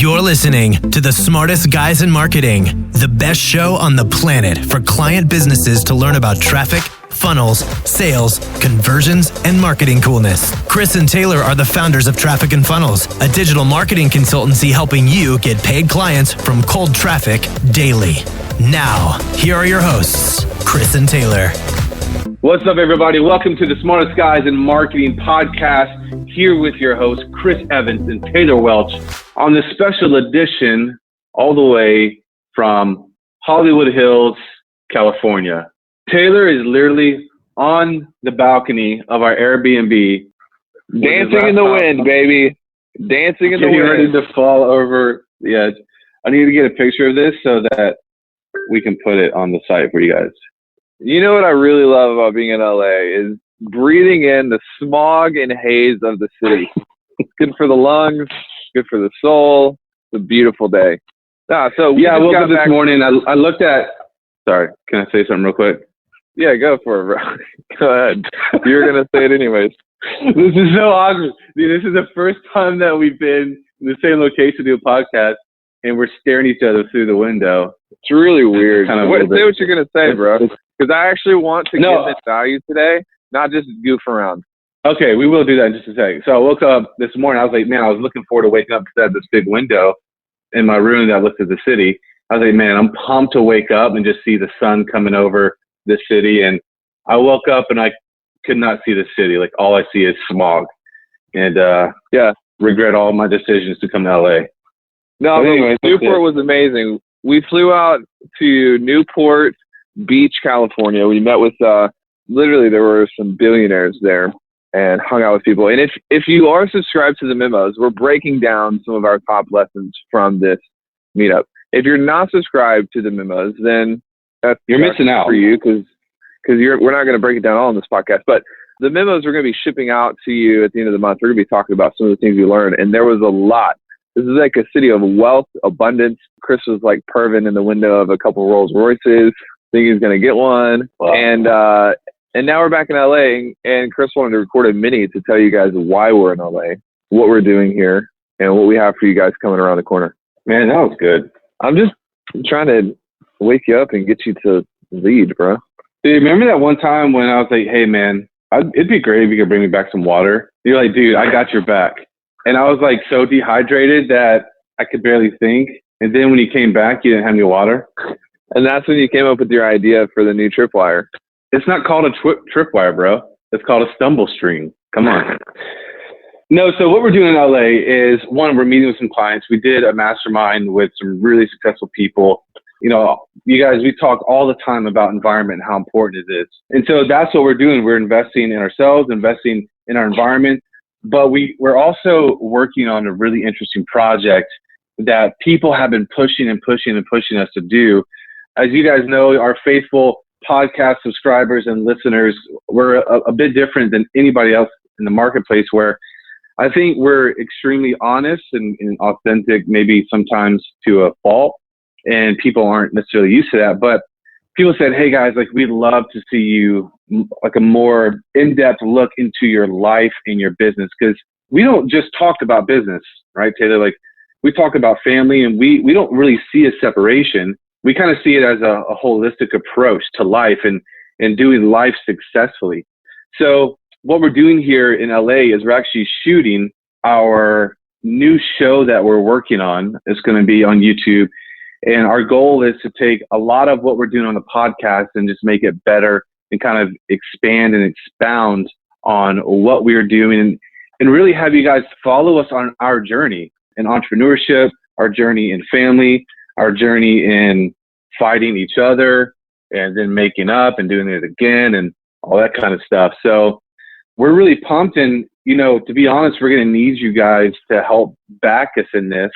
You're listening to the smartest guys in marketing, the best show on the planet for client businesses to learn about traffic, funnels, sales, conversions, and marketing coolness. Chris and Taylor are the founders of Traffic and Funnels, a digital marketing consultancy helping you get paid clients from cold traffic daily. Now, here are your hosts, Chris and Taylor. What's up, everybody? Welcome to the Smartest Guys in Marketing podcast, here with your hosts, Chris Evans and Taylor Welch, on this special edition all the way from Hollywood Hills, California. Taylor is literally on the balcony of our Airbnb. Dancing in the wind, baby. Dancing in the wind. Ready to fall over. Yeah, I need to get a picture of this so that we can put it on the site for you guys. You know what I really love about being in LA is breathing in the smog and haze of the city. It's good for the lungs, good for the soul. It's a beautiful day. I woke up this morning. I looked at. Sorry, can I say something real quick? Yeah, go for it, bro. Go ahead. You were gonna say it anyways. This is so awkward. Dude, this is the first time that we've been in the same location to do a podcast, and we're staring at each other through the window. It's really weird. Say what you're gonna say, bro. Because I actually want to get this value today, not just goof around. Okay, we will do that in just a second. So I woke up this morning. I was like, man, I was looking forward to waking up because I had this big window in my room that looked at the city. I was like, man, I'm pumped to wake up and just see the sun coming over the city. And I woke up and I could not see the city. Like, all I see is smog. And regret all my decisions to come to LA. No, anyways, Newport was amazing. We flew out to Newport Beach, California. We met with literally there were some billionaires there and hung out with people. And if you are subscribed to the memos, we're breaking down some of our top lessons from this meetup. If you're not subscribed to the memos, then you're missing out for you because we're not going to break it down all in this podcast. But the memos we're going to be shipping out to you at the end of the month. We're going to be talking about some of the things we learned, and there was a lot. This is like a city of wealth, abundance. Chris was like perving in the window of a couple Rolls Royces, thinking he's going to get one. Wow. And now we're back in LA, and Chris wanted to record a mini to tell you guys why we're in LA, what we're doing here, and what we have for you guys coming around the corner. Man, that was good. I'm just trying to wake you up and get you to lead, bro. Dude, remember that one time when I was like, hey, man, it'd be great if you could bring me back some water? You're like, dude, I got your back. And I was like so dehydrated that I could barely think. And then when you came back, you didn't have any water. And that's when you came up with your idea for the new tripwire. It's not called a tripwire, bro. It's called a stumble string. Come on. No, so what we're doing in LA is, one, we're meeting with some clients. We did a mastermind with some really successful people. You know, you guys, we talk all the time about environment and how important it is. And so that's what we're doing. We're investing in ourselves, investing in our environment. But we're also working on a really interesting project that people have been pushing us to do. As you guys know, our faithful podcast subscribers and listeners, we're a bit different than anybody else in the marketplace, where I think we're extremely honest and authentic, maybe sometimes to a fault, and people aren't necessarily used to that. But people said, hey guys, like, we'd love to see you like a more in-depth look into your life and your business, because we don't just talk about business, right, Taylor? Like, we talk about family, and we don't really see a separation. We kind of see it as a holistic approach to life and doing life successfully. So what we're doing here in LA is we're actually shooting our new show that we're working on. It's going to be on YouTube. And our goal is to take a lot of what we're doing on the podcast and just make it better and kind of expand and expound on what we're doing and really have you guys follow us on our journey in entrepreneurship, our journey in family, our journey in fighting each other and then making up and doing it again and all that kind of stuff. So we're really pumped, and, you know, to be honest, we're going to need you guys to help back us in this,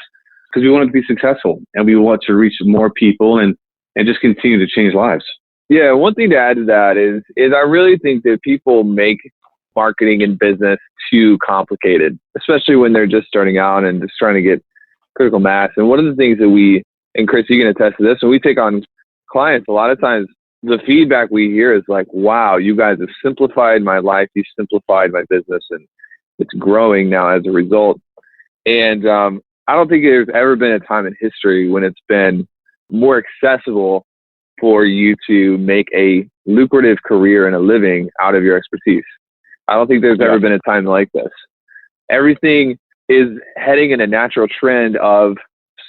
because we want to be successful and we want to reach more people and just continue to change lives. Yeah, one thing to add to that is I really think that people make marketing and business too complicated, especially when they're just starting out and just trying to get critical mass. And one of the things that and Chris, you can attest to this, when we take on clients, a lot of times the feedback we hear is like, wow, you guys have simplified my life. You simplified my business, and it's growing now as a result. And I don't think there's ever been a time in history when it's been more accessible for you to make a lucrative career and a living out of your expertise. I don't think there's ever been a time like this. Everything is heading in a natural trend of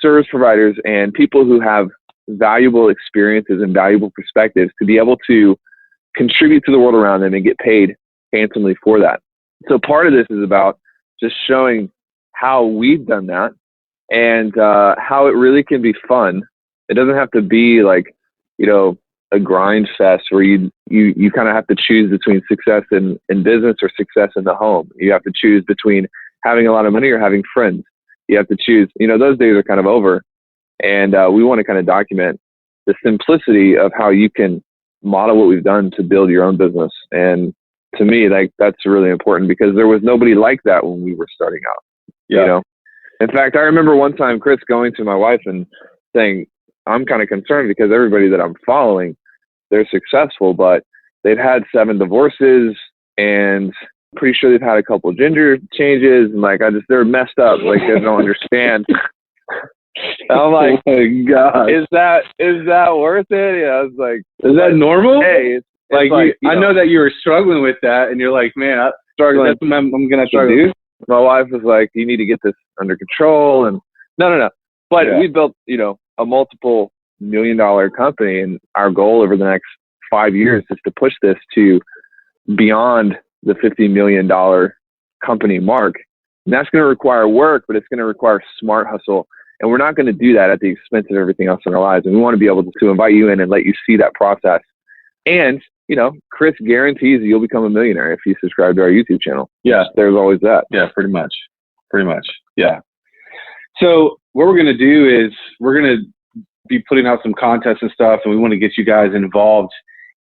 service providers and people who have valuable experiences and valuable perspectives to be able to contribute to the world around them and get paid handsomely for that. So part of this is about just showing how we've done that and how it really can be fun. It doesn't have to be like, a grind fest where you kind of have to choose between success in business or success in the home. You have to choose between having a lot of money or having friends. You have to choose, those days are kind of over. And we want to kind of document the simplicity of how you can model what we've done to build your own business. And to me, that's really important because there was nobody like that when we were starting out. In fact, I remember one time Chris going to my wife and saying, I'm kind of concerned because everybody that I'm following, they're successful, but they've had 7 divorces and pretty sure they've had a couple gender changes. And they're messed up. Like they don't understand. I'm like, oh my God, is that worth it? I was like, is that normal? Hey, I know that you were struggling with that and you're like, man, I'm struggling. That's what I'm going to struggle with. My wife was like, you need to get this under control. And no. But we built, a multiple $1 million company. And our goal over the next 5 years is to push this to beyond the $50 million company mark. And that's going to require work, but it's going to require smart hustle. And we're not going to do that at the expense of everything else in our lives. And we want to be able to invite you in and let you see that process. And, Chris guarantees you'll become a millionaire if you subscribe to our YouTube channel. Yeah. There's always that. Yeah, pretty much. Yeah. So what we're going to do is we're going to be putting out some contests and stuff, and we want to get you guys involved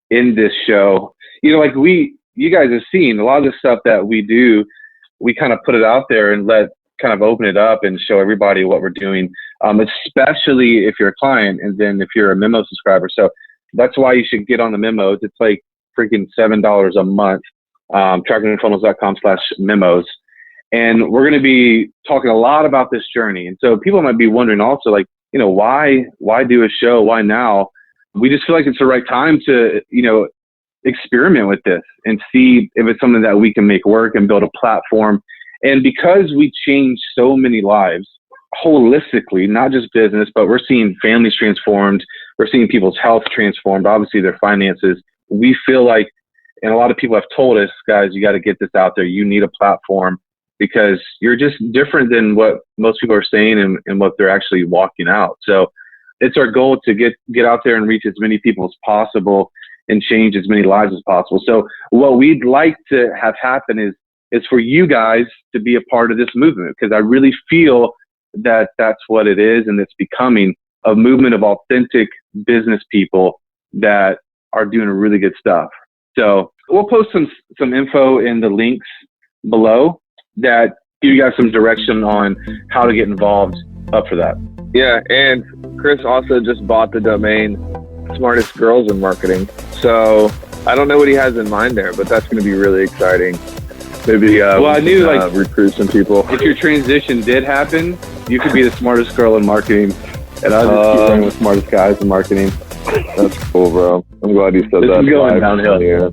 in this show. You guys have seen a lot of the stuff that we do, we kind of put it out there and kind of open it up and show everybody what we're doing, especially if you're a client and then if you're a memo subscriber. So that's why you should get on the memos. It's like freaking $7 a month, trackingfunnels.com/memos. And we're going to be talking a lot about this journey. And so people might be wondering also, why do a show? Why now? We just feel like it's the right time to, experiment with this and see if it's something that we can make work and build a platform. And because we change so many lives holistically, not just business, but we're seeing families transformed. We're seeing people's health transformed, obviously their finances. We feel like, and a lot of people have told us, guys, you got to get this out there. You need a platform because you're just different than what most people are saying and what they're actually walking out. So it's our goal to get out there and reach as many people as possible and change as many lives as possible. So what we'd like to have happen is for you guys to be a part of this movement, because I really feel that that's what it is, and it's becoming a movement of authentic business people that are doing really good stuff. So we'll post some info in the links below that give you guys some direction on how to get involved up for that. Yeah, and Chris also just bought the domain Smartest Girls in Marketing. So I don't know what he has in mind there, but that's going to be really exciting. Maybe I knew recruit some people. If your transition did happen, you could be the smartest girl in marketing, and I'll just keep running with smartest guys in marketing. That's cool, bro. I'm glad you said that. This is going downhill here.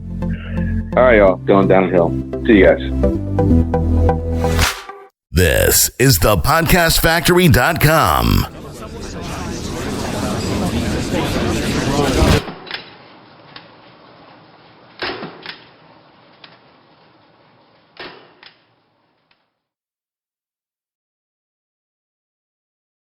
All right, y'all. Going downhill. See you guys. This is the podcastfactory.com.